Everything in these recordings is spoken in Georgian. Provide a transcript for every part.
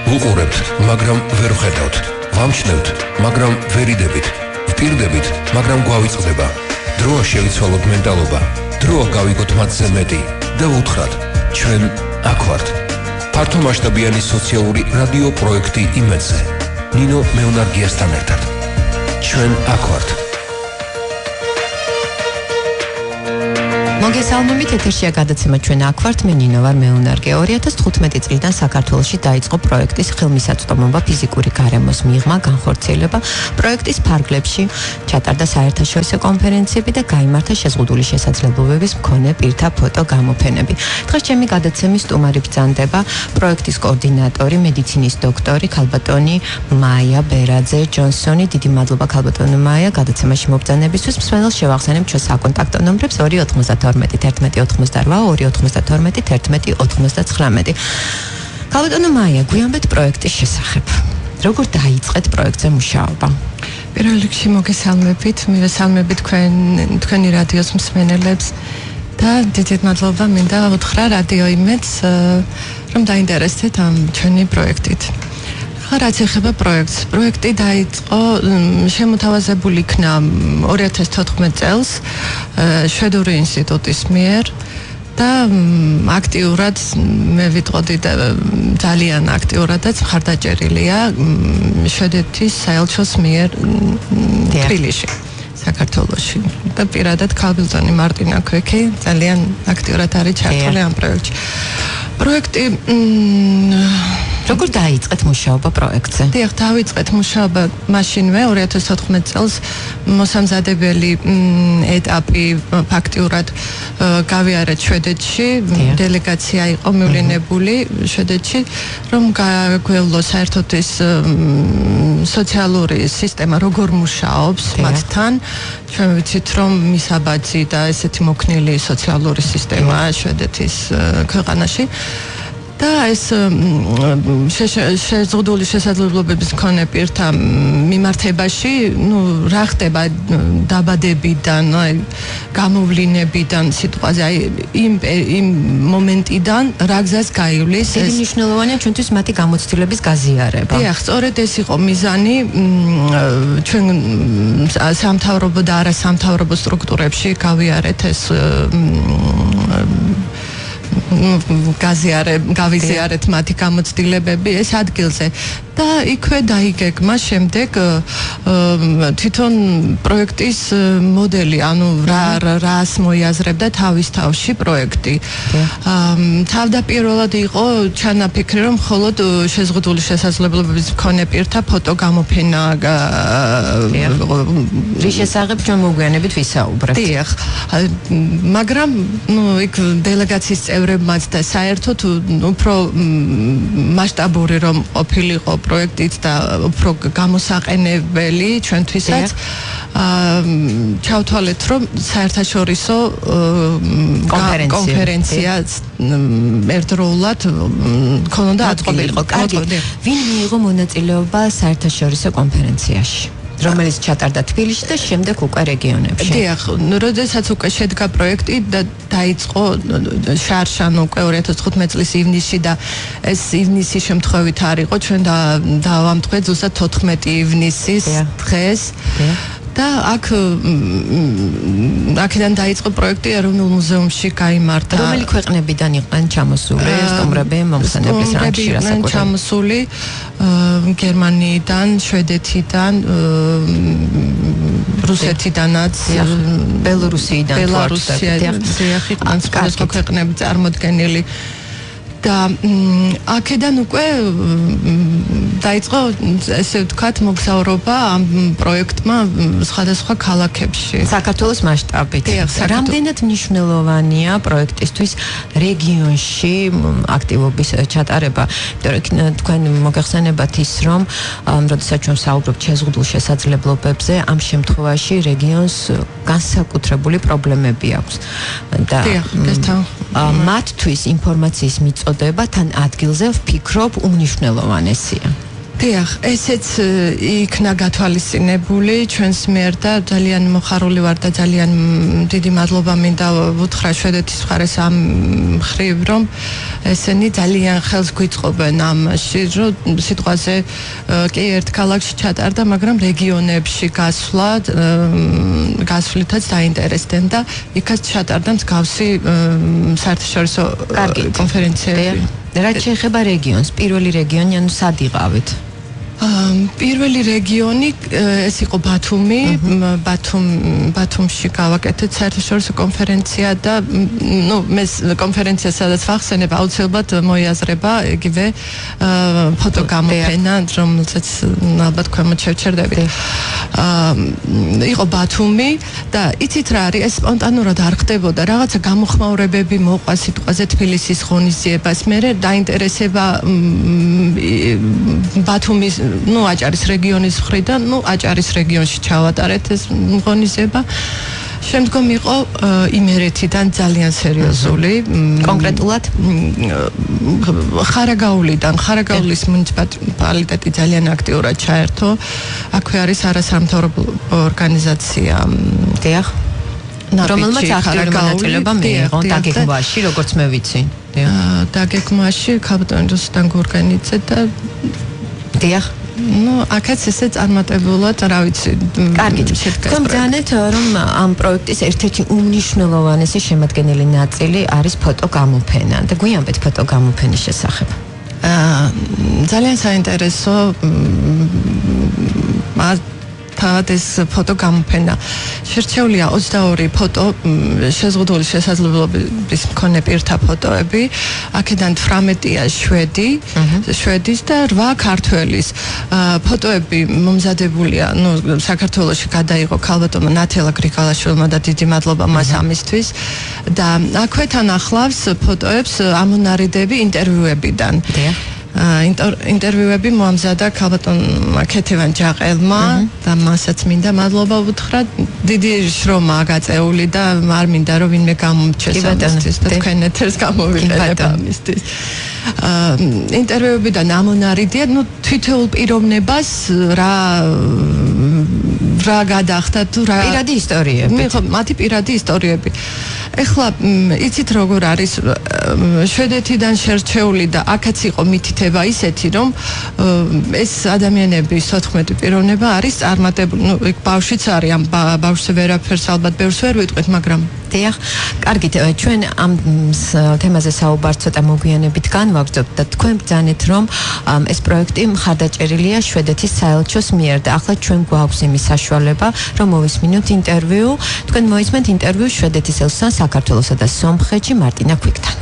ვუყურებთ, მაგრამ ვერ ვხედავთ. ვამჩნევთ, მაგრამ ვერ იდებით. ვპირდებით, მაგრამ გვავიწყდება. დროა შევიცვალოთ მენტალობა. დროა გავიგოთ მათზე მეტი და ვუთხრათ, ჩვენ აქ ვართ. ფართომასშტაბიანი სოციალური რადიო პროექტი იმედზე. ნინო მეუნარგიასთან ერთად. ჩვენ აქ ვართ. მოგესალმებით, ეთერშია გადაცემა ჩვენ აქ ვართ, მე ნინო ვარ მეუნარგე. 2015 წლიდან საქართველოში დაიწყო პროექტის ხელმისაწვდომობა ფიზიკური გარემოს მიღმა, განხორციელება. პროექტის ფარგლებში ჩატარდა საერთაშორისო კონფერენციები და გაიმართა შეზღუდული შესაძლებლობების მქონე პირთა ფოტო გამოფენები. დღეს ჩემი გადაცემის სტუმარი ბრძანდება პროექტის კოორდინატორი, მედიცინის დოქტორი ქალბატონი მაია ბერაძე ჯონსონი. დიდი მადლობა ქალბატონი მაია გადაცემაში მობრძანებისთვის. მსმენელს შევახსენებ ჩვენ საკონტაქტო ნომრებს 292 11-11-99. ქალბატონო მაია, გვიანბეთ პროექტის შესახებ. როგორ დაიწყეთ პროექტზე მუშაობა? პირველ რიგში მოგესალმებით, მივესალმებით თქვენი რადიოს მსმენელებს და დიდ მადლობა მინდა უთხრა რადიო იმედს, რომ დაინტერესდეთ ამ ჩვენი პროექტით. რაც ეხება პროექტს. პროექტი დაიწყო, შემოთავაზებული იქნა 2014 წელს შვედური ინსტიტუტის მიერ და აქტიურად მე ვიტყოდი და ძალიან აქტიურადაც მხარდაჭერილია შვედეთის საელჩოს მიერ თბილისში, საქართველოში. და პირადად ქალბატონი მარტინა ქვექი ძალიან აქტიურად არის ჩართული ამ პროექტში. პროექტი როგორ დაიწყეთ მუშაობა პროექტზე? დიახ, დავიწყეთ მუშაობა მაშინვე 2014 წელს მოსამზადებელი ეტაპი ფაქტიურად გავიარეთ შვედეთში, დელეგაცია იყო მივლინებული შვედეთში, რომ გაგვევლო საერთოდ ეს სოციალური სისტემა როგორ მუშაობს მათთან. ჩვენ ვიცით, რომ მისაბაძი და ესეთი მოქნილი სოციალური სისტემაა შვედეთის ქვეყანაში. და ეს შეზღუდული შესაძლებლობების მქონე პირთა მიმართებაში, რა ხდება დაბადებიდან, გამოვლინებიდან სიტყვაზე, იმ მომენტიდან რა გზას გაივლის ეს მნიშვნელოვანია ჩვენთვის მათი გამოცდილების გაზიარება. დიახ, სწორედ ეს იყო მიზანი ჩვენ სამთავრობო და არასამთავრობო სტრუქტურებში გავიარეთ ეს გავიზიარეთ მათი გამოცდილებები ეს ადგილზე და იქვე დაიგეგმა შემდეგ თვითონ პროექტის მოდელი, ანუ რას მოიაზრებდა თავის თავში პროექტი. თავდაპირველად იყო ჩანაფიქრი, რომ მხოლოდ შეზღუდული შესაძლებლობების მქონე პირთა ფოტო გამოფენა რის შესახებ ჩვენ მოგვიანებით ვისაუბრებთ. დიახ, მაგრამ იქ დელეგაციის წევრებმაც და საერთოდ უფრო მასშტაბური რომ ყოფილიყო პროექტიც და უფრო გამოსაყენებელი ჩვენთვისაც ჩავთვალეთ, რომ საერთაშორისო კონფერენცია ერთდროულად ქონდა აწყობილიყო. ვინ მიიღო მონაწილეობა საერთაშორისო კონფერენციაში, რომელიც ჩატარდა თბილისში და შემდეგ უკვე რეგიონებში? დიახ, როდესაც უკვე შედგა პროექტი და დაიწყო შარშან უკვე 2015 წლის ივნისში და ეს ივნისი შემთხვევით არ იყო, ჩვენ დავამტყვეთ ზუსტად 14 ივნისის დღეს. და აქედან დაიწყო პროექტი ეროვნულ მუზეუმში გაიმართა. რომელი ქვეყნებიდან იყვნენ ჩამოსული სტუმრები მომხსენებლის რანგში რასაკვირველია? ჩამოსული გერმანიიდან, შვედეთიდან, რუსეთიდანაც, ბელორუსიიდან, იყვნენ სხვადასხვა ქვეყნები წარმოდგენილი. და აქედან უკვე დაიწყო, ესე ვთქვათ, მოგზაურობა ამ პროექტმა სხვადასხვა ქალაქებში. საქართველოს მასშტაბით. რამდენად მნიშვნელოვანია პროექტისთვის რეგიონში აქტივობის ჩატარება? თქვენ მოგეხსენებათ ის, რომ როდესაც ჩვენ საუბრობთ შეზღუდულ შესაძლებლობებზე, ამ შემთხვევაში რეგიონს განსაკუთრებული პრობლემები აქვს. და მათთვის ინფორმაციის მიწოდება თან ადგილზე ვფიქრობ უმნიშვნელოვანესია. დიახ, ესეც იქნა გათვალისწინებული ჩვენს მიერ და ძალიან მოხარული ვარ და ძალიან დიდი მადლობა მინდა ვუთხრა შვედეთის მხარეს ამ მხრივ, რომ ესენი ძალიან ხელს გვიწყობენ ამაში, რომ სიტყვაზე კი ერთ ქალაქში ჩატარდა, მაგრამ რეგიონებში გასვლითაც დაინტერესდნენ და იქაც ჩატარდა მსგავსი საერთაშორისო კონფერენციები. რაც შეეხება რეგიონს, პირველი რეგიონი ანუ სად იყავით? პირველი რეგიონი ეს იყო ბათუმი, ბათუმში გავაკეთეთ საერთაშორისო კონფერენცია და მე კონფერენცია სადაც ვახსენებ, აუცილებლად მოიაზრება იგივე ფოტოგამოფენა, რომელსაც ალბათ ქვემოთ შევჩერდებით. იყო ბათუმი და იცით რა არის, ეს სპონტანურად არ ხდებოდა, რაღაცა გამოხმაურებები მოყვა სიტყვაზე თბილისის ღონისძიებას, მე დაინტერესება ბათუმის აჭარის რეგიონის მხრიდან, აჭარის რეგიონში ჩავატარეთ ეს ღონისძიება. შემდგომ იყო იმერეთიდან ძალიან სერიოზული, კონკრეტულად ხარაგაულის მუნიციპალიტეტი ძალიან აქტიურად ჩაერთო. აქვე არის არასამთავრობო ორგანიზაცია. დიახ. რომელმაც აქტიური მონაწილეობა მიიღო დაგეგმვაში, როგორც მე ვიცი. დაგეგმვაში ქალბატონი გურგენიძე და დიახ. აქაც ესე წარმატებულად, რა ვიცი, კარგით. თქვენ ბრძანეთ, რომ ამ პროექტის ერთ-ერთი უმნიშვნელოვანესი შემადგენელი ნაწილი არის ფოტოგამოფენა და გვიანბეთ ფოტოგამოფენის შესახებ. ძალიან საინტერესო თავად ეს ფოტოგამოფენა შერჩეულია 22 ფოტო შეზღუდული შესაძლებლობის მქონე პირთა ფოტოები, აქედან 18-ია შვედის და 8 ქართველის ფოტოები მომზადებულია, საქართველოში გადაიღო ქალბატონმა ნათელა გრიგალაშვილმა და დიდი მადლობა მას ამისთვის და აქვე თან ახლავს ფოტოებს ამონარიდები ინტერვიუებიდან. ინტერვიუები მოამზადა ქალბატონმა ქეთევან ჯაყელმა და მასაც მინდა მადლობა ვუთხრა, დიდი შრომაა გაწეული და არ მინდა რომ ვინმე გამომჩეს ამისთვის და თქვენ ეთერს გამოვიყენებ ამისთვის. ინტერვიუებიდან ამონარიდია, თითოეულ პიროვნებას რა გადახდა თუ რა პირადი ისტორიები. მათი პირადი ისტორიები. ეხლა იცით როგორ არის შვედეთიდან შერჩეული და აქაც იყო მითითება ისეთი, რომ ეს ადამიანების 14 პიროვნება არის წარმატებული, იქ ბავშვიც არის, ამ ბავშვზე ვერაფერს ალბათ ბევრს ვერ ვიტყვით, მაგრამ დიახ, კარგით, ჩვენ ამ თემაზე საუბარს ცოტა მოგვიანებით განვაგრძობთ და თქვენ ბრძანეთ, რომ ეს პროექტი მხარდაჭერილია შვედეთის საელჩოს მიერ და ახლა ჩვენ გვაქვს იმის საშუალება, რომ მოვისმინოთ ინტერვიუ. თქვენ მოისმენთ ინტერვიუ შვედეთის ელჩთან საქართველოსა და სომხეთში მარტინა ქვიკთან.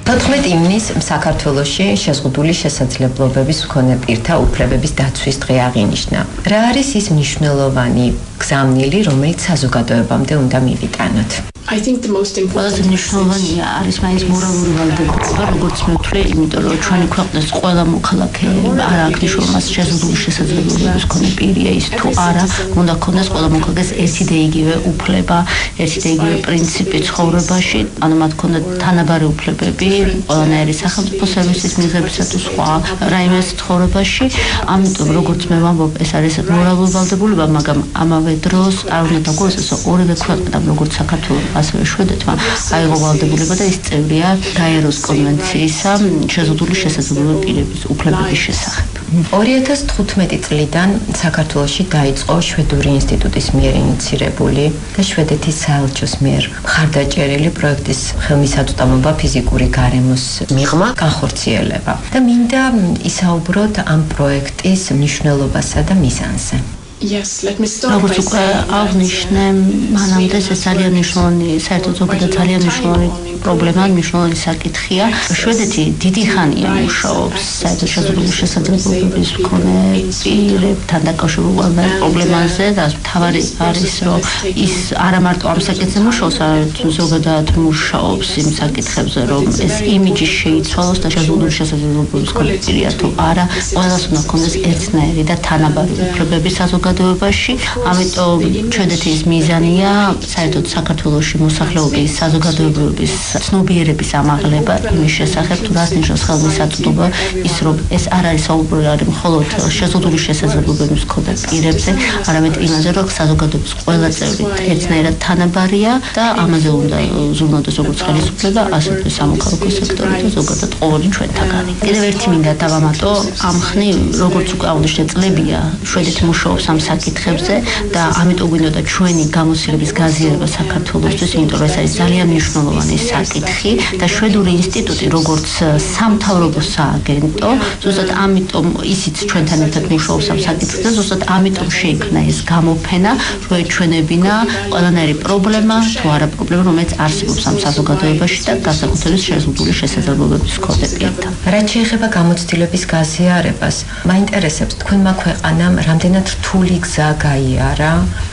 14 ივნისს საქართველოში შეზღუდული შესაძლებლობების მქონე პირთა უფლებების დაცვის დღე აღინიშნა. რა არის ის მნიშვნელოვანი გზავნილი, რომელიც საზოგადოებამდე უნდა მივიტანოთ? ყველაზე მნიშვნელოვანია არის მაინც მორალური ვალდებულება, როგორც მე ვთვლი, იმიტომ რომ ჩვენი ქვეყნის ყველა მოქალაქე არ აქვს მას შეზღუდული შესაძლებლობების მქონე პირია ის თუ არა, უნდა ქონდეს ყველა მოქალაქეს ერთი და იგივე უფლება, ერთი და იგივე პრინციპი ცხოვრებაში, ანუ მათ ქონდათ თანაბარი უფლებები ყველანაირი სახელმწიფო სერვისის მიღებისა თუ სხვა რაიმეს ცხოვრებაში. ამიტომ როგორც მე ვამბობ, ეს არის მორალური ვალდებულება, მაგრამ ამავე დროს არ უნდა დაგვეცეს ორივე ქვეყნამ, როგორც საქართველოს ასევე შვედეთმა აიღო ვალდებულება და ის წევრია გაეროს კონვენციისა შეზღუდული შესაძლებლობების პირების უფლებების შესახებ. 2015 წლიდან საქართველოში დაიწყო შვედური ინსტიტუტის მიერ ინიცირებული და შვედეთის საელჩოს მიერ მხარდაჭერილი პროექტის ხელმისაწვდომობა ფიზიკური გარემოს მიღმა განხორციელება. და მინდა ისაუბროთ ამ პროექტის მნიშვნელობასა და მიზანზე. როგორც უკვე აღნიშნე, მანამდე ეს ძალიან მნიშვნელოვანი, საერთოდ ზოგადად ძალიან მნიშვნელოვანი პრობლემა, მნიშვნელოვანი საკითხია. შვედეთი დიდი ხანია მუშაობს საერთოდ შეზღუდული შესაძლებლობების მქონე პირებთან დაკავშირებულ პრობლემაზე და მთავარი არის, რომ ის არა მარტო ამ საკითხზე მუშაობს, არამედ ზოგადად მუშაობს იმ საკითხებზე, რომ ეს იმიჯი შეიცვალოს და შეზღუდული შესაძლებლობების მქონე პირია თუ არა, ყველას უნდა ქონდეს ერთნაირი და თანაბარი უფლებები საზოგადოებაში. საზოგადოებაში. ამიტომ ჩვენეთის მიზანია საერთოდ საქართველოში მოსახლეობის საზოგადოებრივების ცნობიერების ამაღლება იმის შესახებ, თუ რას ნიშნავს ხელმისაწვდომობა, ის რომ ეს არ არის საუბარი მხოლოდ შეზღუდული შესაძლებლობების მქონე პირებზე, არამედ იმაზე, რომ საზოგადოების ყველა წევრი ერთნაირად თანაბარია და ამაზე უნდა ზრუნავდეს როგორც ხელისუფლება, ასევე სამოქალაქო სექტორი და ზოგადად ყოველი ჩვენთაგანი. კიდევ ერთი მინდა დავამატო, ამ ხნით როგორც უკვე აღნიშნე წლებია, შვედეთი მუშაობს ამ საკითხებზე და ამიტომ გვინდოდა ჩვენი გამოცდილების გაზიარება საქართველოსთვის, იმიტომ რომ ეს არის ძალიან მნიშვნელოვანი საკითხი და შვედური ინსტიტუტი როგორც სამთავრობო სააგენტო, ზუსტად ამიტომ ისიც ჩვენთან ერთად მუშაობს ამ საკითხზე, ზუსტად ამიტომ შეიქმნა ეს გამოფენა, რომ ეჩვენებინა ყველანაირი პრობლემა, თუ არა პრობლემა, რომელიც არსებობს ამ საზოგადოებაში და განსაკუთრებით შეზღუდული შესაძლებლობების მქონე პირთა. რაც შეეხება გამოცდილების გაზიარებას, მაინტერესებს თქვენმა ქვეყანამ რამდენად რთული გზა გაიარა,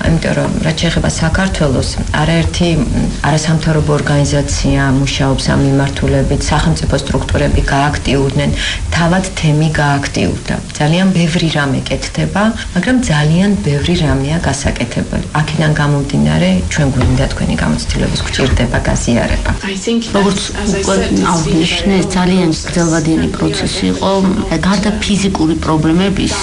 იმიტომ რომ რაც შეეხება საქართველოს, არაერთი არასამთავრობო ორგანიზაცია მუშაობს ამ მიმართულებით, სახელმწიფო სტრუქტურები გააქტიურდნენ, თავად თემი გააქტიურდა. ძალიან ბევრი რამე კეთდება, მაგრამ ძალიან ბევრი რამეა გასაკეთებელი. აქედან გამომდინარე, ჩვენ გვინდა თქვენი გამოცდილების გჭირდება გაზიარება. როგორც უკვე აღნიშნე, ძალიან გრძელვადიანი პროცესი იყო. გარდა ფიზიკური პრობლემების,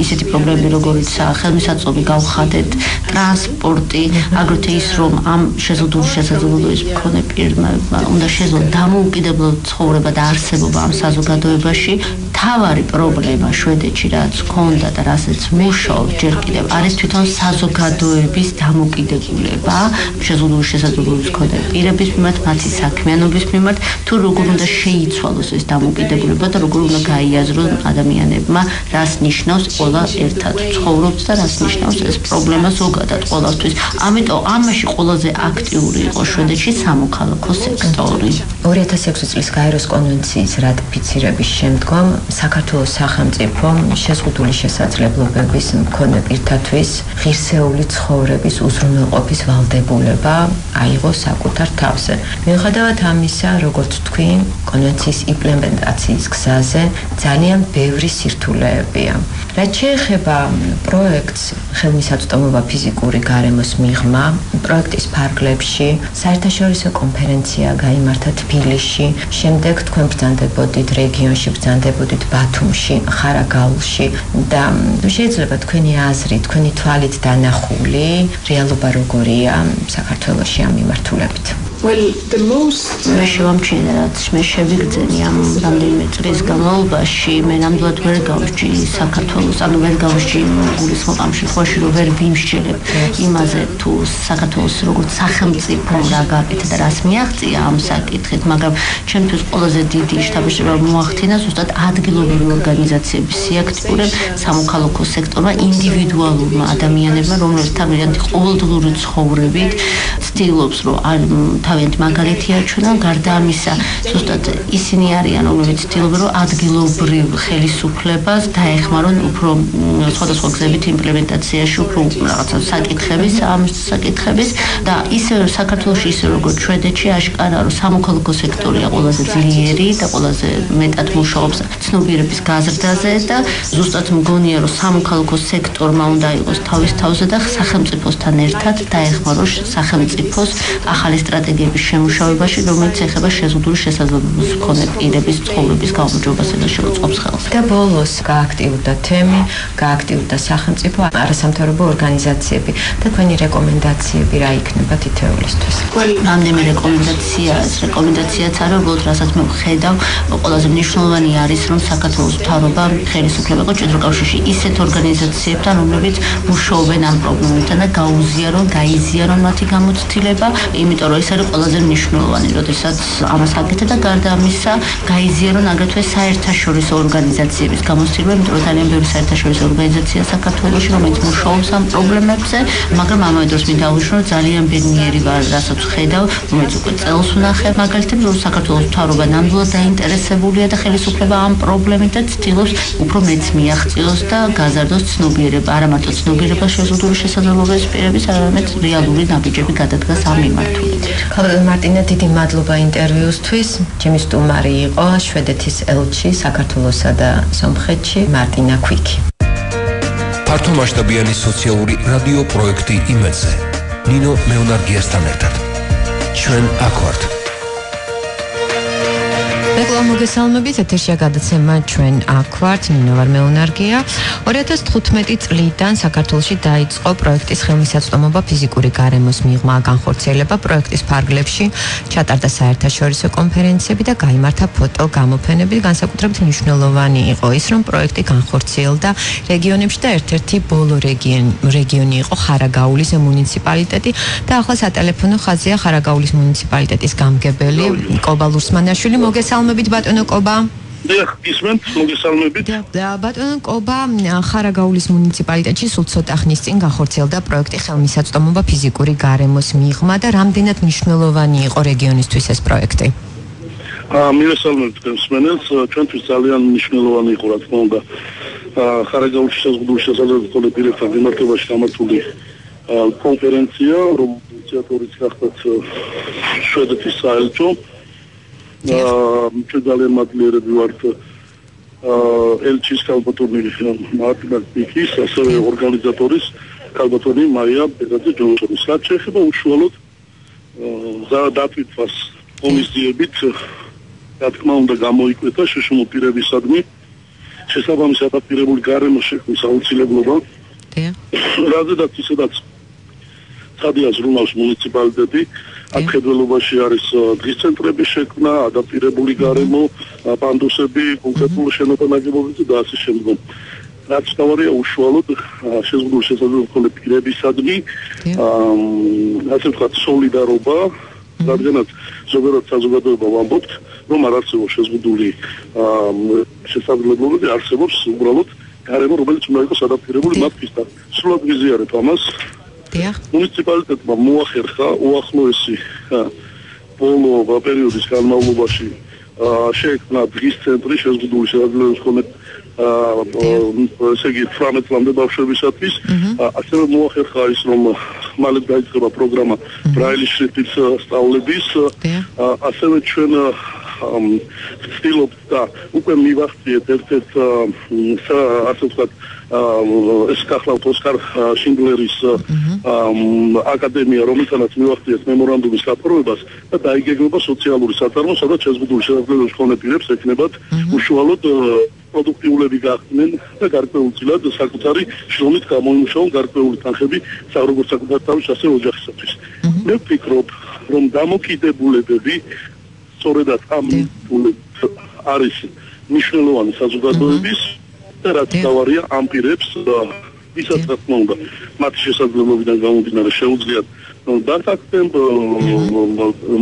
ისეთი პრობლემები, როგორც ხელმისაწვდომი გავხადეთ, ტრანსპორტი, აგრეთვე ის, რომ ამ შეზღუდული შესაძლებლობების მქონე პირმა უნდა შეძლონ დამოუკიდებლო ცხოვრება და არსებობა ამ საზოგადოებაში. თავარი პრობლემა შვედეთში რაც ჰქონდა და რასაც მუშაობ ჯერ კიდევ არის თვითონ საზოგადოების დამოუკიდებულება შეზღუდული შესაძლებლობების მქონე პირების მიმართ, მათი საქმიანობის მიმართ, თუ როგორ უნდა შეიცვალოს ეს დამოუკიდებულება და როგორ უნდა გაიაზროს ადამიანებმა, რას ნიშნავს ყველა ერთად ცხოვრობს და რას ნიშნავს ეს პრობლემა ზოგადად ყველასთვის. ამიტომ ამაში ყველაზე აქტიური იყო შვედეთში სამოქალაქო სექტორი. 2006 წლის გაეროს კონვენციის რატიფიცირების შემდგომ საქართველოს სახელმწიფო შეზღუდული შესაძლებლობების მქონე პირთათვის ღირსეული ცხოვრების უზრუნველყოფის ვალდებულება აიღო საკუთარ თავზე. მიუხედავად ამისა, როგორც თქვი, კონვენციის იმპლემენტაციის გზაზე ძალიან ბევრი სირთულეებია. რაც შეეხება პროექტს ხელმისაწვდომობა ფიზიკური გარემოს მიღმა, პროექტის ფარგლებში საერთაშორისო კონფერენცია გაიმართა თბილისში, შემდეგ თქვენ ბრძანდებოდით რეგიონში, ბრძანდებოდით ბათუმში, ხარაგაულში და შეიძლება თქვენი აზრი, თქვენი თვალით დანახული რეალობა როგორია საქართველოში ამ მიმართულებით. მე შევამჩნია, რაც მე შევიგრძენი ამ რამდენიმე წლის განმავლობაში, მე ნამდვილად ვერ გავსჯი საქართველოს, ანუ ვერ გავსჯი გულისხმობ ამ შემთხვევაში, რომ ვერ ვიმსჯელებ იმაზე, თუ საქართველოს როგორც სახელმწიფო რა გაკეთდა და რას მიაღწია ამ საკითხით, მაგრამ ჩემთვის ყველაზე დიდი შთაბეჭდილება მოახდინა ზუსტად ადგილობრივი ორგანიზაციების სიაქტიურებ სამოქალაქო სექტორმა, ინდივიდუალურმა ადამიანებმა, რომლებიც თავიანთი ყოველდღიური ცხოვრებით ცდილობს, რომ თავიანთი მაგალითი აჩვენონ, გარდა ამისა, ზუსტად ისინი არიან, რომლებიც ცდილობენ, რომ ადგილობრივ ხელისუფლებას დაეხმარონ უფრო სხვადასხვა გზებით იმპლემენტაციაში, უფრო რაღაცა საკითხების, ამ საკითხების და ისე საქართველოში, ისე როგორც შვედეთში აშკარაა, რომ სამოქალაქო სექტორია ყველაზე ძლიერი და ყველაზე მეტად მუშაობს ცნობიერების გაზრდაზე და ზუსტად მგონია, რომ სამოქალაქო სექტორმა უნდა იყოს თავის თავზე და სახელმწიფოსთან ერთად დაეხმაროს სახელმწიფოს ახალი სტრატეგიების შემუშავებაში, რომელიც ეხება შეზღუდული შესაძლებლობების მქონე პირების ცხოვრების გაუმჯობესებას და შეუწყობს ხელს. და ბოლოს გააქტიურდა თემი, გააქტიურდა სახელმწიფო არასამთავრობო ორგანიზაციები და თქვენი რეკომენდაციები რა იქნება თითოეულისთვის? რამდენი რეკომენდაცია, ეს რეკომენდაციაც არა, უბრალოდ რასაც მე ვხედავ, ყველაზე მნიშვნელოვანი არის, რომ საქართველოს მთავრობა ხელისუფლება იყო ჭიდრო კავშირში ისეთ ორგანიზაციებთან, რომლებიც მუშაობენ ამ პრობლემებთან და გაიზიარონ მათი გამოცდილება, იმიტომ რომ ეს არის ყველაზე მნიშვნელოვანი, როდესაც ამას აკეთებ და გარდა ამისა, გაიზიარონ აგრეთვე საერთაშორისო ორგანიზაციების გამოცდილება, იმიტომ რომ ძალიან ბევრი საერთაშორისო ორგანიზაცია საქართველოში, რომელიც მუშაობს ამ პრობლემებზე, მაგრამ ამავე დროს მინდა აღვნიშნო, რომ ძალიან ბედნიერი ვარ, რასაც ვხედავ, რომელიც უკვე წელს ვნახე, მაგალითად, რომ საქართველოს მთავრობა ნამდვილად დაინტერესებულია და ხელისუფლება ამ პრობლემით და ცდილობს უფრო მეც მიაღწიოს და გაზარდოს ცნობიერება, არა მარტო ცნობიერება შეზღუდული შესაძლებლობების პირების, არამედ რეალური ნაბიჯები გადადგას ამ მიმართულებით. მარტინა, დიდი მადლობა ინტერვიუსთვის. ჩემი სტუმარი იყო შვედეთის ელჩი საქართველოსა და სომხეთში მარტინა ქვიკი. ფართომასშტაბიანი სოციალური რადიო პროექტი იმედზე. ნინო მეუნარგიასთან ერთად. ჩვენ აქ ვართ. მოგესალმებით, ეთერშია გადაცემა ჩვენ აქ ვართ, ნინო ვარ მეუნარგია. 2015 წლიდან საქართველოში დაიწყო პროექტის ხელმისაწვდომობა ფიზიკური გარემოს მიღმა განხორციელება პროექტის ფარგლებში, ჩატარდა საერთაშორისო კონფერენციები და გაიმართა ფოტო გამოფენები. განსაკუთრებით მნიშვნელოვანი იყო ის, რომ პროექტი განხორციელდა რეგიონებში და ერთ-ერთი ბოლო რეგიონი იყო ხარაგაულის მუნიციპალიტეტი და ახლა სატელეფონო ხაზია ხარაგაულის მუნიციპალიტეტის გამგებელი კობა ლურსმანაშვილი. მოგესალმებით ბატონო კობა. დიახ, ისმენთ, მოგესალმებით. ბატონო კობა, ხარაგაულის მუნიციპალიტეტში სულ ცოტა ხნის წინ განხორციელდა პროექტი ხელმისაწვდომობა ფიზიკური გარემოს მიღმა და რამდენად მნიშვნელოვანი იყო რეგიონისთვის ეს პროექტი? მივესალმებით მსმენელს, ჩვენთვის ძალიან მნიშვნელოვანი იყო, რა თქმა უნდა, ხარაგაულში საზღუდული შესაძლებლობების პირებთან მიმართებაში გამართული კონფერენცია, რომლის ინიციატორიც გახდათ შვედეთის საელჩო. ჩვენ ძალიან მადლიერები ვართ ელჩის ქალბატონი მარტინა პიკის, ასევე ორგანიზატორის ქალბატონი მაია ბეგაძე-ჯონსონის. რაც შეეხება უშუალოდ დატვირთვას კომისიებით, რა თქმა უნდა გამოიკვეთა შეშმო პირებისადმი შესაბამისი ადაპტირებული გარემოს შექმნის აუცილებლობა. რადგანაც ისედაც სადია ზრუნავს მუნიციპალიტეტი, აქ ხედველობაში არის დღის ცენტრების შექმნა, ადაპტირებული გარემო, პანდუსები, კონკრეტული შენობა ნაგებობები და ასე შემდეგ. რაც თავარია უშუალოდ შეზღუდული შესაძლებლობების პირებისადმი, ასე ვთქვათ, სოლიდარობა, რადგანაც ზოგადად საზოგადოება ვამბობთ, რომ არ არსებობს შეზღუდული შესაძლებლობები, არსებობს უბრალოდ გარემო, რომელიც უნდა იყოს ადაპტირებული მათთვის. სრულად ვიზიარებ ამას. მუნიციპალიტეტმა მოახერხა უახლოესი ბოლო პერიოდის განმავლობაში შექმნა დღის ცენტრი შეზღუდული შესაძლებლობების მქონე ესე იგი 18 წლამდე ბავშვებისათვის. ასევე მოახერხა ის, რომ მალე დაიწყება პროგრამა ბრაილის შრიფტის სწავლების. ასევე ჩვენ ვცდილობთ და უკვე მივახციეთ ერთ-ერთ ასე ვთქვათ ეს გახლავთ ოსკარ შინდლერის აკადემია, რომელთანაც მივახციეთ მემორანდუმის გაფორმებას და დაიგეგმება სოციალური საწარმო, სადაც შეზღუდული შესაძლებლობების მქონე პირებს ექნებათ უშუალოდ პროდუქტიულები გახდნენ და გარკვეულწილად საკუთარი შრომით გამოიმუშაონ გარკვეული თანხები როგორც საკუთარ თავის, ასე ოჯახისათვის. მე ვფიქრობ, რომ დამოკიდებულებები სწორედაც ამ არის მნიშვნელოვანი საზოგადოების და რაც თავარია ამ პირებს ისაც რა თქმა უნდა მათი შესაძლებლობიდან გამომდინარე შეუძლიათ დასაქმებ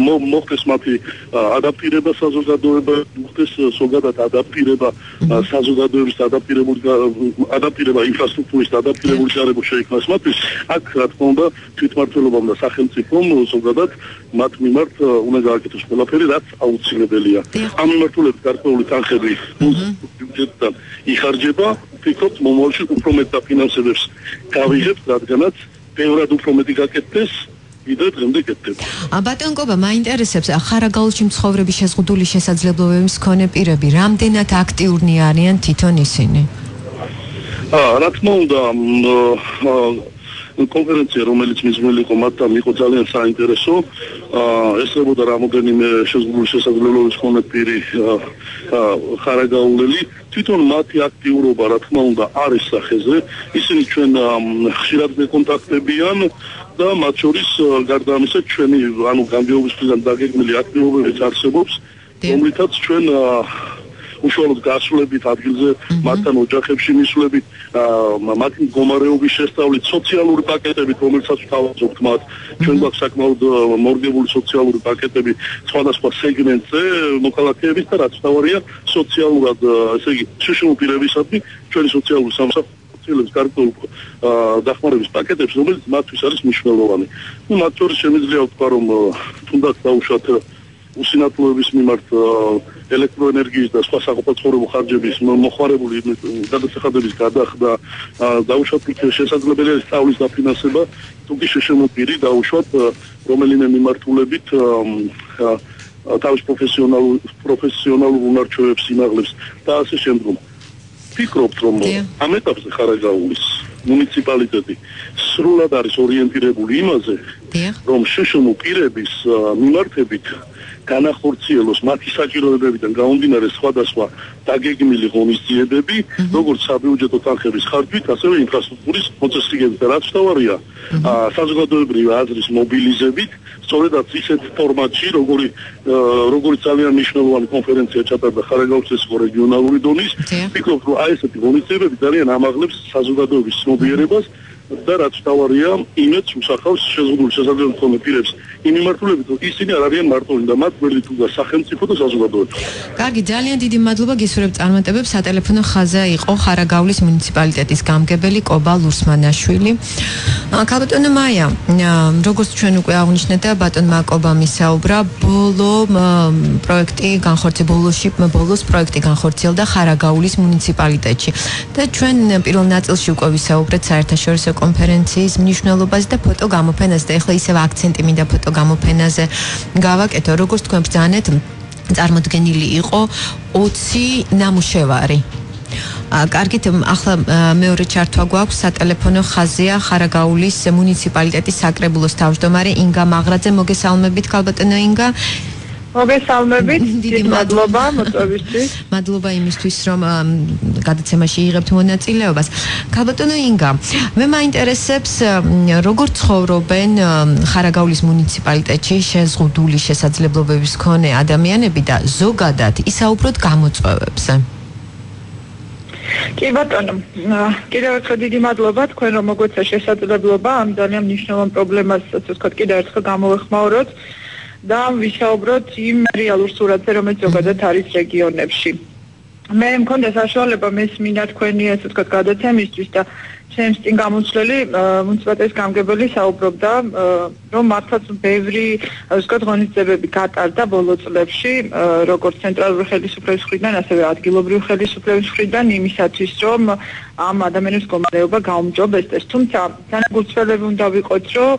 მოხდეს მათი ადაპტირება საზოგადოება, მოხდეს ზოგადად ადაპტირება საზოგადოების ადაპტირება ინფრასტრუქტურის ადაპტირებული გარემოს შეიქმნას მათთვის. აქ რა თქმა უნდა თვითმმართველობამ და სახელმწიფომ ზოგადად მათ მიმართ უნდა გააკეთოს ყველაფერი, რაც აუცილებელია. ამ მიმართულებით გარკვეული თანხები ბიუჯეტიდან იხარჯება, ვფიქრობთ მომავალში უფრო მეტ დაფინანსებებს გავიღებთ, რადგანაც ბევრად უფრო მეტი გაკეთდეს ვიდრე დღემდე კეთდება. ბატონ კობა, მაინტერესებს ხარაგაულში მცხოვრები შეზღუდული შესაძლებლობების მქონე პირები რამდენად აქტიურნი არიან თვითონ ისინი? რა თქმა უნდა კონფერენცია, რომელიც მიძღვნილი იყო მათთან, იყო ძალიან საინტერესო. ესწრებოდა რამოდენიმე შეზღუდული შესაძლებლობების მქონე პირი ხარაგაულელი. თვითონ მათი აქტიურობა, რა თქმა უნდა, არის სახეზე. ისინი ჩვენ ხშირად ვეკონტაქტებიან და მათ შორის გარდა ამისა ჩვენი ანუ გამგეობისგან დაგეგმილი აქტივობებიც არსებობს, რომლითაც ჩვენ უშუალოდ გასვლებით ადგილზე მათთან ოჯახებში მისვლებით, მათი მდგომარეობის შესწავლით, სოციალური პაკეტებით, რომელსაც ვთავაზობთ მათ, ჩვენ გვაქვს საკმაოდ მორგებული სოციალური პაკეტები სხვადასხვა სეგმენტზე მოქალაქეების და რაც თავარია სოციალურად, ესე იგი, შეშმო პირებისადმი ჩვენი სოციალური სამსახურების გარკვეულ დახმარების პაკეტებს, რომელიც მათთვის არის მნიშვნელოვანი. მათ შორის შემიძლია ვთქვა, რომ თუნდაც დაუშვათ უსინათლოების მიმართ ელექტროენერგიის და სხვა საყოფაცხოვრებო ხარჯების მოხმარებული გადასახადების გადახდა, დაუშვათ შესაძლებელია სწავლის დაფინანსება, თუკი შეშმო პირი დაუშვათ რომელიმე მიმართულებით თავის პროფესიონალურ უნარჩვევებს იმაღლებს და ასე შემდეგ. ვფიქრობთ, რომ ამ ეტაპზე ხარაგაულის მუნიციპალიტეტი სრულად არის ორიენტირებული იმაზე, რომ შშმ პირების მიმართებით განახორციელოს მათი საჭიროებებიდან გამომდინარე სხვადასხვა დაგეგმილი ღონისძიებები, როგორც საბიუჯეტო თანხების ხარჯვით, ასევე ინფრასტრუქტურის მოწესრიგებით. რაც თავარია, საზოგადოებრივი აზრის მობილიზებით, სწორედაც ისეთ ფორმატში, როგორც ძალიან მნიშვნელოვანი კონფერენცია ჩატარდა ხარაგაულის რეგიონალური დონის, ვფიქრობ, რომ ესეთი ღონისძიებები ძალიან ამაღლებს საზოგადოების ცნობიერებას და რაც თავარია, იმედს უსახავს შეზღუდული შესაძლებლობები პირებს იმ მიმართულებით, რომ ისინი არ არიან მარტოული და მათ გვერდით უდგას სახელმწიფო და საზოგადოება. კარგი, ძალიან დიდი მადლობა გისურვებთ წარმატებებს. სატელეფონო ხაზზე იყო ხარაგაულის მუნიციპალიტეტის გამგებელი კობა ლურსმანაშვილი. ქალბატონო მაია, როგორც ჩვენ უკვე აღნიშნეთ და ბატონმა კობამ ისაუბრა, ბოლოს პროექტი განხორციელდა ხარაგაულის მუნიციპალიტეტში და ჩვენ პირველ ნაწილში უკვე ვისაუბრეთ საერთაშორისო კონფერენციის მნიშვნელობაზე და ფოტო გამოფენაზე და ეხლა ისევ აქცენტი მინდა ფოტო გამოფენაზე გავაკეთო. როგორც თქვენ ბრძანეთ, წარმოდგენილი იყო 20 ნამუშევარი. კარგით, ახლა მეორე ჩართვა გვაქვს სატელეფონო ხაზია ხარაგაულის მუნიციპალიტეტის საკრებულოს თავმჯდომარე ინგა მაღრაძე. მოგესალმებით, ქალბატონო ინგა. მოგესალმებით, დიდი მადლობა მოწვევისთვის. მადლობა იმისთვის, რომ გადაცემაში იღებთ მონაწილეობას. ქალბატონო ინგა, მე მაინტერესებს, როგორ ცხოვრობენ ხარაგაულის მუნიციპალიტეტში შეზღუდული შესაძლებლობების მქონე ადამიანები და ზოგადად ისაუბროთ გამოწვევებზე. კი ბატონო, კიდევ ერთხელ დიდი მადლობა თქვენ რომ მოგვეცა შესაძლებლობა ამ ძალიან მნიშვნელოვან პრობლემას, ასე ვთქვათ, კიდევ ერთხელ გამოვეხმაუროთ და ვისაუბროთ იმ რეალურ სურათზე, რომელიც ზოგადად არის რეგიონებში. მე მქონდა საშუალება მესმინა თქვენი, ასე ვთქვათ, გადაცემისთვის და ჩემს წინ გამოცვლელი მუნიციპალიტეტის გამგებელი საუბრობდა, რომ მართლაც ბევრი, ასე ვთქვათ, ღონისძიებები გატარდა ბოლო წლებში, როგორც ცენტრალური ხელისუფლების მხრიდან, ასევე ადგილობრივი ხელისუფლების მხრიდან, იმისათვის, რომ ამ ადამიანების მდგომარეობა გაუმჯობესდეს. თუმცა განსაკუთრებით უნდა ვიყოთ, რომ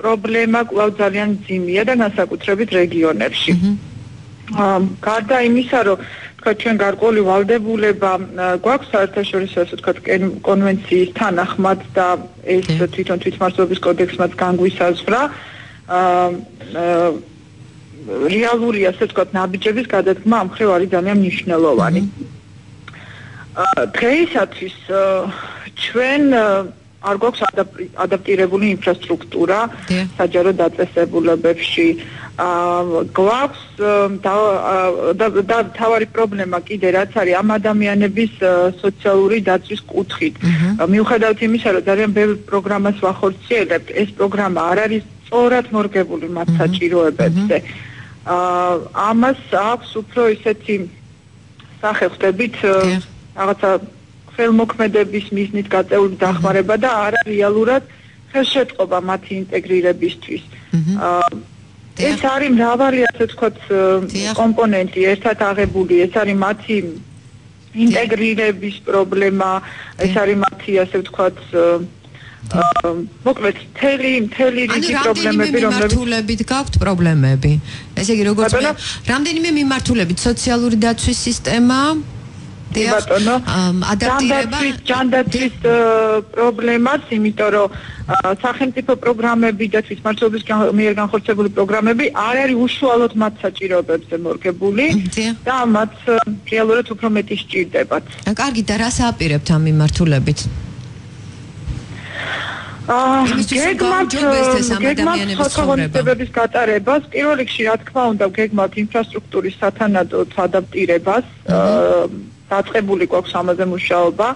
პრობლემა კვლავ ძალიან მძიმეა და განსაკუთრებით რეგიონებში. გარდა იმისა, რომ თქვა ჩვენ გარკვეული ვალდებულება გვაქვს საერთაშორისო, ასე ვთქვათ, კონვენციის თანახმად და ეს თვითონ თვითმმართველობის კოდექსმაც განგვისაზღვრა, რეალური, ასე ვთქვათ, ნაბიჯების გადადგმა ამ მხრივ არის ძალიან მნიშვნელოვანი. დღეისათვის ჩვენ არ გვაქვს ადაპტირებული ინფრასტრუქტურა საჯარო დაწესებულებებში. გვაქვს და თავარი პრობლემა კიდე რაც არის ამ ადამიანების სოციალური დაცვის კუთხით. მიუხედავად იმისა, რომ ძალიან ბევრ პროგრამას ვახორციელებთ, ეს პროგრამა არ არის სწორად მორგებული მათ საჭიროებებზე. ამას აქვს უფრო ისეთი სახე ხვდებით რაღაცა ხელმოქმედების მიზნით გაწეული დახმარება და არა რეალურად ხელშეწყობა მათი ინტეგრირებისთვის. ეს არის მრავალი, ასე ვთქვათ, კომპონენტი ერთად აღებული, ეს არის მათი ინტეგრირების პრობლემა, ეს არის მათი, ასე ვთქვათ, მოკლედ მთელი რიგი პრობლემები, რომლებიც გაქვთ პრობლემები. ესე იგი, როგორც რამდენიმე მიმართულებით, სოციალური დაცვის სისტემა, ბატონო, ჯანდაცვის პრობლემაც, იმიტომ რომ სახელმწიფო პროგრამები და თვითმმართველობის მიერ განხორციელებული პროგრამები არ არის უშუალოდ მათ საჭიროებებზე მორგებული და მათ რეალურად უფრო მეტი სჭირდებათ. კარგი, და რას აპირებთ ამ მიმართულებით? გეგმავთ გატარებას, პირველ რიგში, რა თქმა უნდა, გეგმავთ ინფრასტრუქტურის სათანადო ადაპტირებას, დაწყებული გვაქვს ამაზე მუშაობა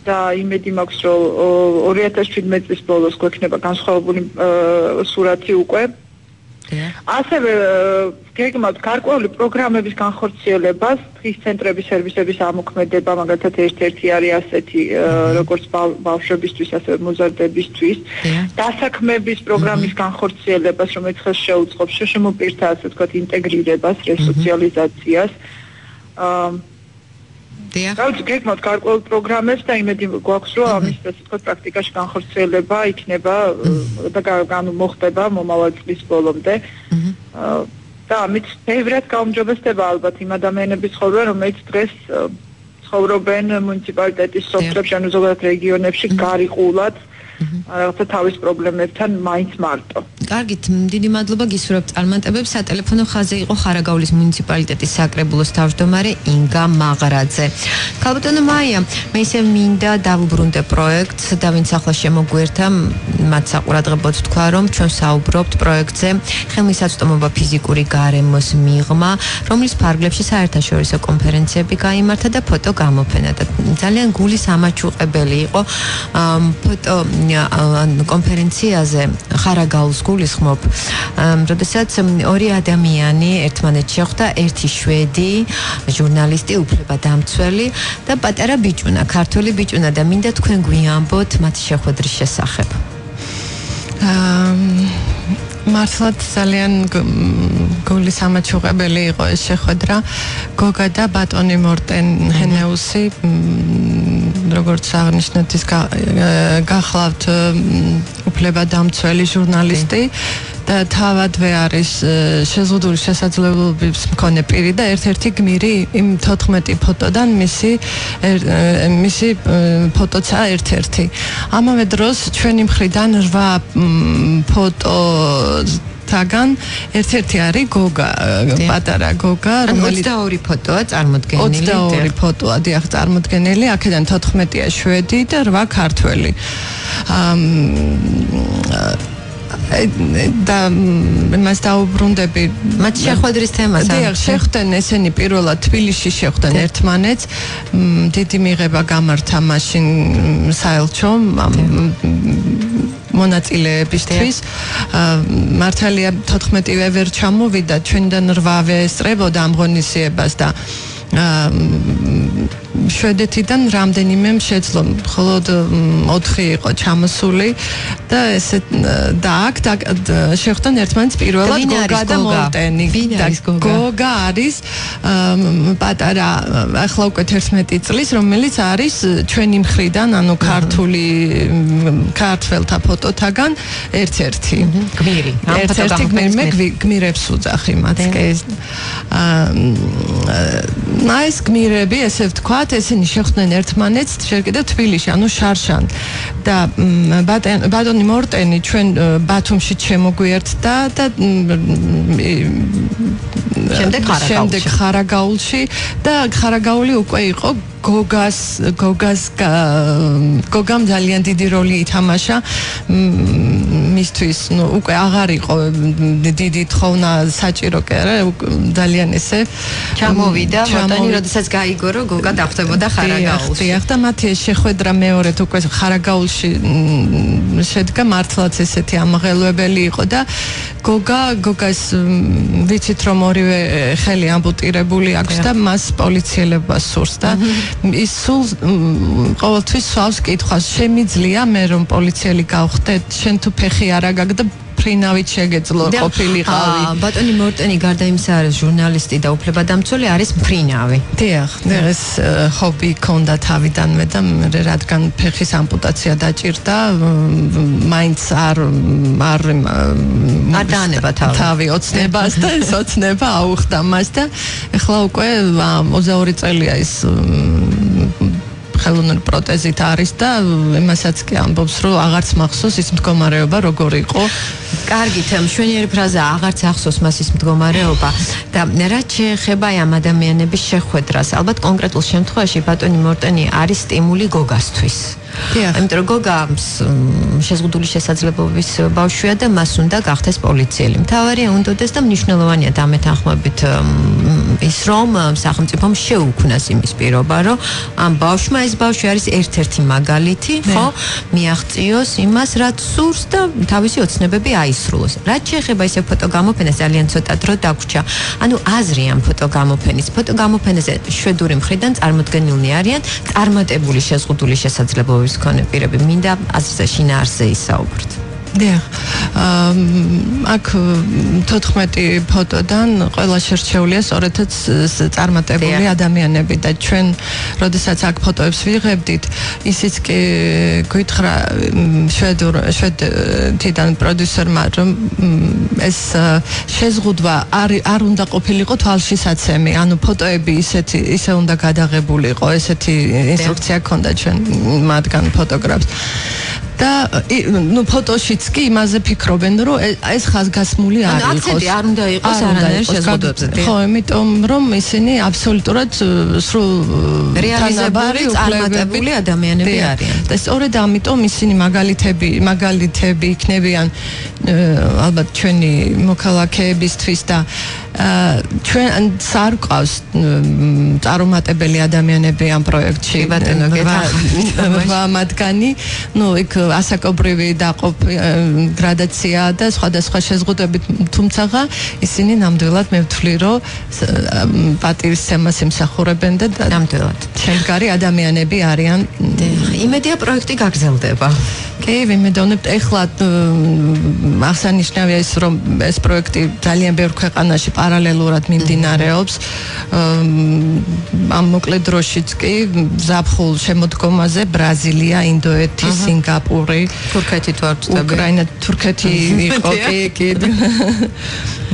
და იმედი მაქვს, რომ 2017 წლის ბოლოს გვექნება განსხვავებული სურათი უკვე. ასევე გეგმავთ გარკვეული პროგრამების განხორციელებას, დღის ცენტრების სერვისების ამოქმედება, მაგალითად ერთ-ერთი არის ასეთი, როგორც ბავშვებისთვის, ასევე მოზარდებისთვის, დასაქმების პროგრამის განხორციელებას, რომელიც ხელს შეუწყობს შშმ პირთა, ასე ვთქვათ, ინტეგრირებას, რესოციალიზაციას. გეგმავთ გარკვეულ პროგრამებს და იმედი გვაქვს, რომ ამის, ასე ვთქვათ, პრაქტიკაში განხორციელება იქნება და მოხდება მომავალ წლის ბოლომდე. და ამით ბევრად გაუმჯობესდება ალბათ იმ ადამიანების ცხოვრება, რომელიც დღეს ცხოვრობენ მუნიციპალიტეტის სოფლებში, ანუ ზოგადად რეგიონებში გარიყულად რაღაცა თავის პრობლემებთან მაინც მარტო. კარგით, დიდი მადლობა გისურვებთ წარმატებებს. სატელეფონო ხაზზე იყო ხარაგაულის მუნიციპალიტეტის საკრებულოს თავმჯდომარე ინგა მაღრაძე. ქალბატონო მაია, მე ისევ მინდა დავუბრუნდე პროექტს და ვინც ახლა შემოგვერთა, მათ საყურადღებოდ თქვა, რომ ჩვენ საუბრობთ პროექტზე ხელმისაწვდომობა ფიზიკური გარემოს მიღმა, რომლის ფარგლებში საერთაშორისო კონფერენციები გაიმართა და ფოტო გამოფენა და ძალიან გულის ამაჩუყებელი იყო ფოტო კონფერენციაზე ხარაგაულს გულისხმობ, როდესაც ორი ადამიანი ერთმანეთს შეხვდა, ერთი შვედი ჟურნალისტი, უფლებადამცველი და პატარა ბიჭუნა, ქართული ბიჭუნა და მინდა თქვენ გვიამბოთ მათი შეხვედრის შესახებ. მართლაც ძალიან გულის ამაჩუყებელი იყო ეს შეხვედრა. გოგა და ბატონი მორტენ ჰენეუსი, როგორც აღნიშნეთ, ის გახლავთ უფლებადამცველი ჟურნალისტი და თავადვე არის შეზღუდული შესაძლებლობების მქონე პირი და ერთ-ერთი გმირი იმ 14 ფოტოდან მისი ფოტოცა ერთ-ერთი. ამავე დროს ჩვენი მხრიდან 8 ფოტო თაგან ერთ-ერთი არის გოგა, პატარა გოგა, რომელიც 22 ფოტოა წარმოდგენილი. 22 ფოტოა დიახ წარმოდგენილი, აქედან 14-ია შვედი და 8 ქართველი. და მას დაუბრუნდები მათ შეხვედრის თემას. დიახ, შეხვდნენ ესენი პირველად თბილისში შეხვდნენ ერთმანეთს. დიდი მიღება გამართა მაშინ საელჩომ მონაწილეებისთვის. მართალია 14-ვე ვერ ჩამოვიდა, ჩვენიდან 8-ვე ესწრებოდა ამ ღონისძიებას და შვედეთიდან რამდენიმე შეძლო, მხოლოდ 4 იყო ჩამოსული და ესე და აქ შეხვდნენ ერთმანეთს პირველად გოგა და მორტენი. გოგა არის პატარა, ახლა უკვე 11 წლის, რომელიც არის ჩვენი მხრიდან, ანუ ქართველთა ფოტოთაგან ერთ-ერთი გმირი. ერთ-ერთი გმირი, გმირებს უძახი მათ. ეს გმირები, ესე ვთქვათ, ესენი შეხვდნენ ერთმანეთს ჯერ კიდევ თბილისში, ანუ შარშან და ბატონი მორტენი ჩვენ ბათუმში შემოგვიერთდა და შემდეგ ხარაგაულში და ხარაგაული უკვე იყო გოგამ ძალიან დიდი როლი ითამაშა მისთვის, უკვე აღარ იყო დიდი თხოვნა საჭირო კი არა, ძალიან ესე ჩამოვიდა მორტენი, როდესაც გაიგო რომ გოგა დახვდებოდა ხარაგაულში. დიახ, და მათი შეხვედრა მეორედ უკვე ხარაგაულში შედგა, მართლაც ესეთი ამაღელვებელი იყო და გოგას ვიცით რომ ორივე ხელი ამპუტირებული აქვს და მას პოლიციელებას სურს და ის სულ ყოველთვის სვავს კითხვას, შემიძლია მე რომ პოლიციელი გავხდე, შენ თუ ფეხი არ აგაგ და ფრინავით შეგეძლო ყოფილიყავი. ბატონი მორტენი გარდა იმისა არის ჟურნალისტი და უფლებადამცველი, არის მფრინავი. დიახ, ეს ჰობი ჰქონდა თავიდანვე და რადგან ფეხის ამპუტაცია დაჭირდა, მაინც არ დაანება თავი ოცნებას და ეს ოცნება აუხდა მას და ეხლა უკვე 22 წელია ის ხელოვნური პროტეზით არის და იმასაც კი ამბობს, რომ აღარც მახსოვს ის მდგომარეობა როგორ იყო. კარგით, მშვენიერი ფრაზა, აღარც ახსოვს მას ის მდგომარეობა და რაც შეეხება ამ ადამიანების შეხვედრას, ალბათ კონკრეტულ შემთხვევაში ბატონი მორტენი არის სტიმული გოგასთვის. იმიტომ რომ გოგა შეზღუდული შესაძლებლობის ბავშვია და მას უნდა გახდეს პოლიციელი. მთავარია უნდოდეს და მნიშვნელოვანია დამეთანხმებით ის რომ სახელმწიფომ შეუქმნას იმის პირობა, რომ ამ ბავშვმა ეს ბავშვი არის ერთ-ერთი მაგალითი, ხო, მიაღწიოს იმას, რაც სურს და თავისი ოცნებები აისრულოს. რაც შეეხება ისე ფოტოგამოფენას, ძალიან ცოტა დრო დაგვრჩა. ანუ აზრი ამ ფოტოგამოფენის. ფოტოგამოფენაზე შვედური მხრიდან წარმოდგენილნი არიან წარმატებული შეზღუდული შესაძლებლობების მქონე პირები. მინდა აზრზე შინაარსზე ისაუბროთ. დიახ. აქ 14 ფოტოდან ყველა შერჩეულია სწორედაც წარმატებული ადამიანები და ჩვენ როდესაც აქ ფოტოებს ვიღებდით, ისიც კი გითხრა შვედეთიდან პროდიუსერმა, რომ ეს შეზღუდვა არ უნდა ყოფილიყო თვალშისაცემი, ანუ ფოტოები ისე უნდა გადაღებულიყო, ესეთი ინსტრუქცია ჰქონდა ჩვენ მათგან ფოტოგრაფს. და ნუ ფოტოშიც კი იმაზე ფიქრობენ, რომ ეს ხაზგასმული არ იყოს. აქცენტი არ უნდა იყოს არანაირ შეზღუდვებზე. ხო, იმიტომ რომ ისინი აბსოლუტურად სრულ რეალიზებული წარმატებული ადამიანები არიან. და სწორედ ამიტომ ისინი მაგალითები იქნებიან ალბათ ჩვენი მოქალაქეებისთვის და ჩვენ სარყავს წარუმატებელი ადამიანები ამ პროექტში. მათგანი, ნუ იქ ასაკობრივი გრადაცია და სხვადასხვა შეზღუდვებით, თუმცა ისინი ნამდვილად მე ვთვლი, რომ პატივისცემას იმსახურებენ და ნამდვილად შემდგარი ადამიანები არიან. იმედია პროექტი გაგრძელდება. კი, ვიმედოვნებთ, ეხლა აღსანიშნავია ის, რომ ეს პროექტი ძალიან ბევრ ქვეყანაში პარალელურად მიმდინარეობს. ამ მოკლე დროშიც კი ზაფხულ შემოდგომაზე ბრაზილია, ინდოეთი, სინგაპური, თურქეთი თუ არ ვწდები, უკრაინა, თურქეთი იყო კი.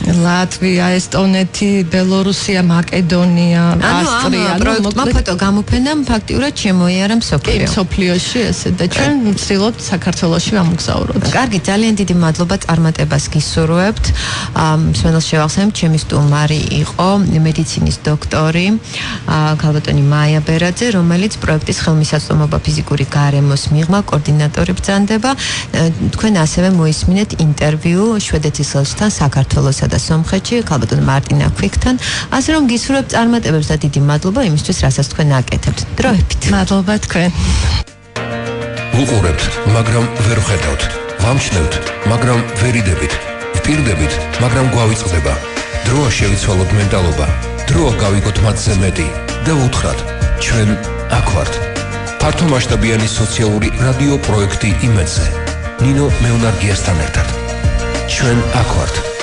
ლატვია, ესტონეთი, ბელორუსია, მაკედონია, ავსტრია, პროექტმა ფოტო გამოფენამ ფაქტიურად შემოიარა მსოფლიო. მსოფლიოში ესე და ჩვენ ვცდილობთ საქართველოში ვამოგზაუროთ. კარგი, ძალიან დიდი მადლობა, წარმატებას გისურვებთ. მსმენელს შევახსენებ, ჩემი სტუმარი იყო მედიცინის დოქტორი ქალბატონი მაია ბერაძე, რომელიც პროექტის ხელმისაწვდომობა ფიზიკური გარემოს მიღმა კოორდინატორი ბრძანდება. თქვენ ასევე მოისმინეთ ინტერვიუ შვედეთის ხელშთან საქართველოსა და სომხეთში ქალბატონ მარტინა ქვიქთან, ასე რომ გისურვებთ წარმატებებს და დიდი მადლობა იმისთვის, რასაც თქვენ აკეთებთ. დროებით. მადლობა თქვენ. უყურებთ, მაგრამ ვერ ხედავთ. ვამჩნევთ, მაგრამ ვერ იდებით. ვპირდებით, მაგრამ გვავიწყდება. დროა შევიცვალოთ მენტალობა. დროა გავიგოთ მათზე მეტი და უთხრათ, ჩვენ აქ ვართ. ფართომასშტაბიანი სოციალური რადიო პროექტი იმედზე. ნინო მეუნარგიასთან ერთად. ჩვენ აქ ვართ.